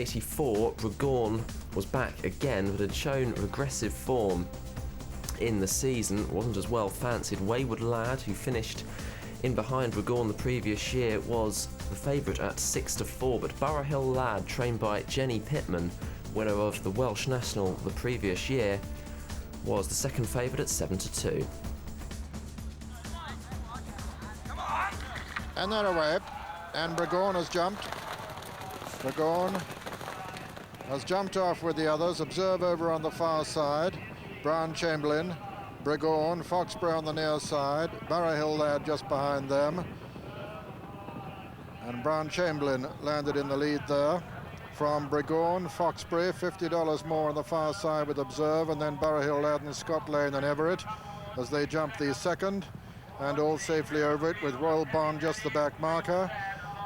84, Burrough was back again, but had shown regressive form in the season. Wasn't as well fancied. Wayward Lad, who finished in behind Burrough the previous year, was the favourite at 6-4, but Burrough Lad, trained by Jenny Pitman, winner of the Welsh National the previous year, was the second favourite at 7-2. And they're away, and Burrough has jumped. Burrough has jumped off with the others. Observe over on the far side. Brown Chamberlain, Burrough, Foxbury on the near side. Burrough Lad just behind them. And Brown Chamberlain landed in the lead there. From Burrough, Foxbury, $50 more on the far side with Observe, and then Burrough Lad and Scott Lane and Everett as they jump the second, and all safely over it with Royal Bond just the back marker.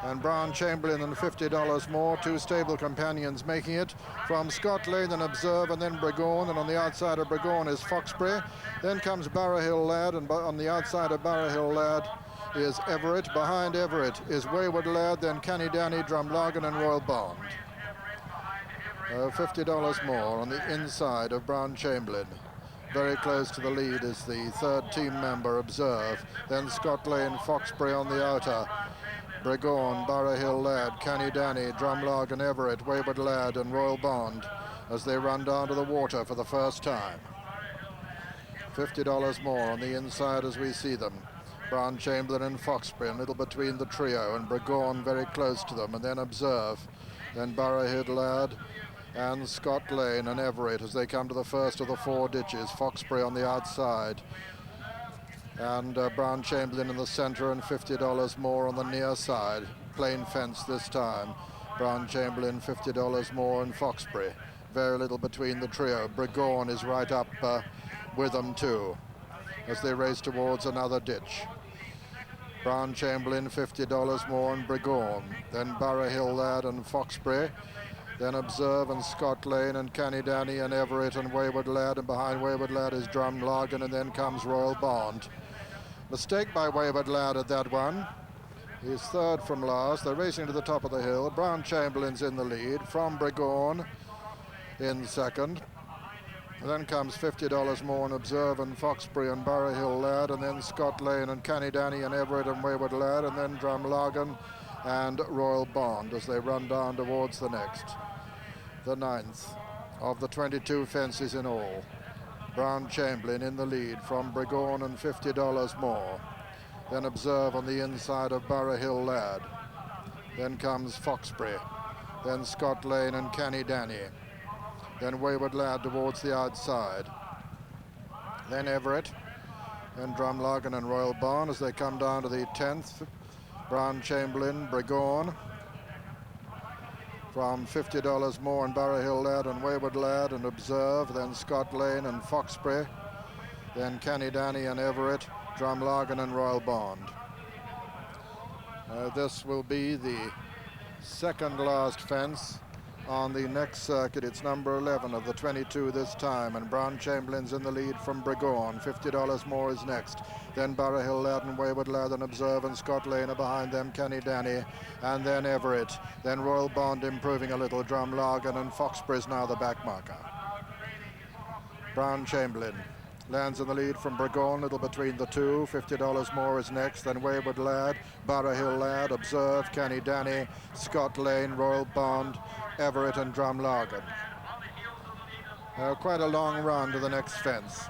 And Brown Chamberlain and $50 more, two stable companions making it. From Scott Lane and Observe, and then Burrough, and on the outside of Burrough is Foxbury. Then comes Burrough Lad, and on the outside of Burrough Lad is Everett. Behind Everett is Wayward Lad, then Canny Danny, Drumlargan and Royal Bond. $50 more on the inside of Brown Chamberlain. Very close to the lead is the third team member, Observe. Then Scott Lane, Foxbury on the outer. Burrough, Burrough Lad, Canny Danny, Drumlargan, Everett, Wayward Lad and Royal Bond as they run down to the water for the first time. $50 more on the inside as we see them. Brown Chamberlain and Foxbury, a little between the trio, and Burrough very close to them, and then Observe. Then Burrough Lad and Scott Lane and Everett as they come to the first of the four ditches. Foxbury on the outside. And Brown Chamberlain in the centre, and $50 more on the near side. Plain fence this time. Brown Chamberlain, $50 more, and Foxbury. Very little between the trio. Burrough is right up with them too as they race towards another ditch. Brown Chamberlain, $50 more, and Burrough. Then Burrough Lad and Foxbury. Then Observe and Scott Lane and Canny Danny and Everett and Wayward Lad, and behind Wayward Lad is Drumlargan, and then comes Royal Bond. Mistake by Wayward Lad at that one. He's third from last. They're racing to the top of the hill. Brown Chamberlain's in the lead. From Burrough in second. And then comes $50 more, and Observe and Foxbury and Burrough Lad, and then Scott Lane and Canny Danny and Everett and Wayward Lad, and then Drumlargan and Royal Bond as they run down towards the next. The ninth of the 22 fences in all. Brown Chamberlain in the lead from Burrough and $50 more. Then Observe on the inside of Burrough Lad. Then comes Foxbury. Then Scott Lane and Canny Danny. Then Wayward Lad towards the outside. Then Everett. Then Drumlargan and Royal Bond as they come down to the 10th. Brown Chamberlain, Burrough. From $50 more, and Burrough Lad and Wayward Lad and Observe. Then Scott Lane and Foxbury. Then Canny Danny and Everett, Drumlargan and Royal Bond. This will be the second last fence on the next circuit. It's number 11 of the 22 this time, and Brown Chamberlain's in the lead from Burrough. $50 more is next. Then Burrough Lad and Wayward Lad and Observe, and Scott Lane are behind them, Canny Danny, and then Everett. Then Royal Bond improving a little, Drumlargan, and Foxbury's now the back marker. Brown Chamberlain lands in the lead from Burrough, a little between the two. $50 more is next. Then Wayward Lad, Burrough Lad, Observe, Canny Danny, Scott Lane, Royal Bond, Everett and Drumlargan. Quite a long run to the next fence.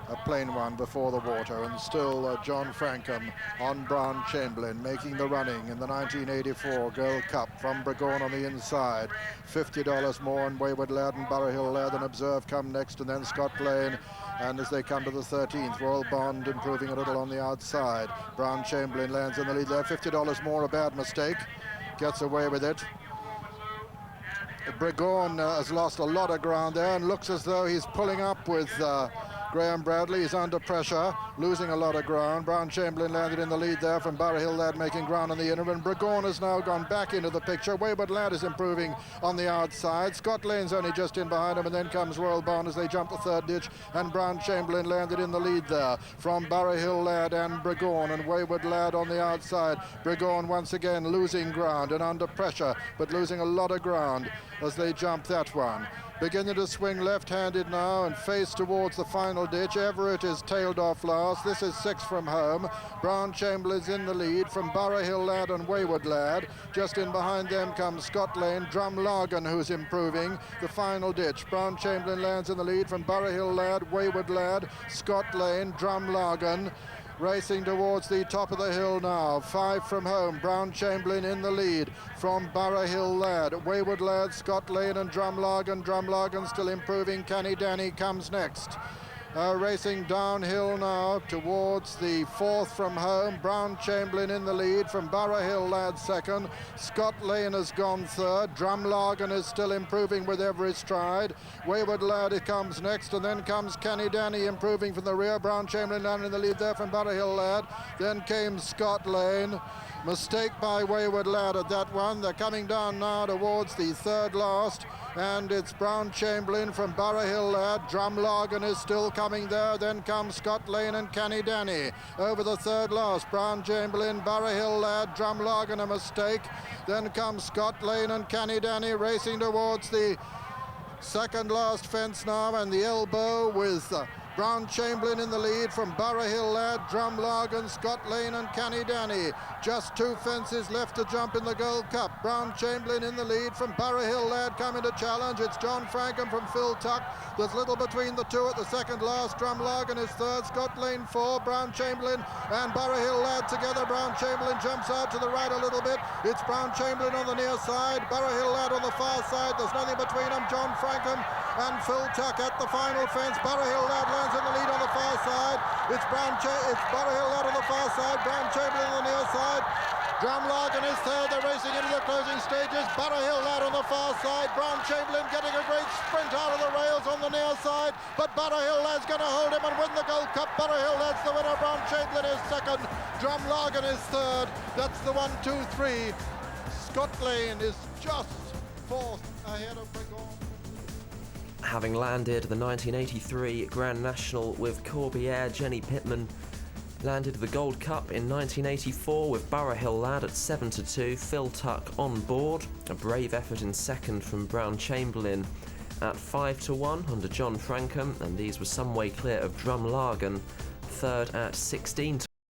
A plain one before the water, and still John Frankham on Brown Chamberlain making the running in the 1984 Gold Cup from Burrough on the inside. $50 more, and Wayward Lad and Burrough Lad and Observe come next, and then Scott Lane. And as they come to the 13th, Royal Bond improving a little on the outside. Brown Chamberlain lands in the lead there. $50 more, a bad mistake. Gets away with it. Burrough has lost a lot of ground there and looks as though he's pulling up with Graham Bradley is under pressure, losing a lot of ground. Brown Chamberlain landed in the lead there from Burrough Hill Lad making ground on the inner, and Burgoyne has now gone back into the picture. Wayward Lad is improving on the outside. Scott Lane's only just in behind him, and then comes Royal Bond as they jump the third ditch, and Brown Chamberlain landed in the lead there from Burrough Hill Lad and Burgoyne, and Wayward Lad on the outside. Burgoyne once again losing ground and under pressure, but losing a lot of ground as they jump that one. Beginning to swing left-handed now and face towards the final ditch. Everett is tailed off last. This is 6 from home. Brown Chamberlain's in the lead from Burrough Hill Lad and Wayward Lad. Just in behind them comes Scott Lane, Drumlargan, who's improving the final ditch. Brown Chamberlain lands in the lead from Burrough Hill Lad, Wayward Lad, Scott Lane, Drumlargan. Racing towards the top of the hill now. 5 from home. Brown Chamberlain in the lead from Burrough Hill Lad. Wayward Lad, Scott Lane and Drumlargan. Drumlargan still improving. Canny Danny comes next. Racing downhill now towards the 4th from home. Brown Chamberlain in the lead from Burrough Hill Lad second. Scott Lane has gone third. Drumlargan is still improving with every stride. Wayward Lad comes next, and then comes Canny Danny improving from the rear. Brown Chamberlain down in the lead there from Burrough Hill Lad. Then came Scott Lane. Mistake by Wayward Lad at that one. They're coming down now towards the third last, and it's Brown Chamberlain from Burrough Hill Lad. Drumlargan is still coming there. Then comes Scott Lane and Canny Danny over the third last. Brown Chamberlain, Burrough Hill Lad, Drumlargan a mistake. Then comes Scott Lane and Canny Danny racing towards the second last fence now, and the elbow with Brown Chamberlain in the lead from Burrough Hill Lad, Drumlargan, Scott Lane and Canny Danny. Just 2 fences left to jump in the Gold Cup. Brown Chamberlain in the lead from Burrough Hill Lad coming to challenge. It's John Frankham from Phil Tuck. There's little between the two at the second last. Drumlargan is third, Scott Lane 4, Brown Chamberlain and Burrough Hill Lad together. Brown Chamberlain jumps out to the right a little bit. It's Brown Chamberlain on the near side, Burrough Hill Lad on the far side. There's nothing between them. John Frankham and Phil Tuck at the final fence. Burrough Hill Lad lands in the lead on the far side. It's Burrough Hill Lad on the far side, Brown Chamberlain on the near side. Drumlargan is third. They're racing into the closing stages. Burrough Hill Lad on the far side. Brown Chamberlain getting a great sprint out of the rails on the near side, but Burrough Hill Lad's going to hold him and win the Gold Cup. Burrough Hill Lad's the winner. Brown Chamberlain is second. Drumlargan is third. That's the 1, 2, 3. Scott Lane is just 4th ahead of Burgoyne. Having landed the 1983 Grand National with Corbière, Jenny Pitman landed the Gold Cup in 1984 with Burrough Hill Lad at 7-2, Phil Tuck on board. A brave effort in second from Brown Chamberlain at 5-1 under John Frankham, and these were some way clear of Drumlargan, third at 16-1.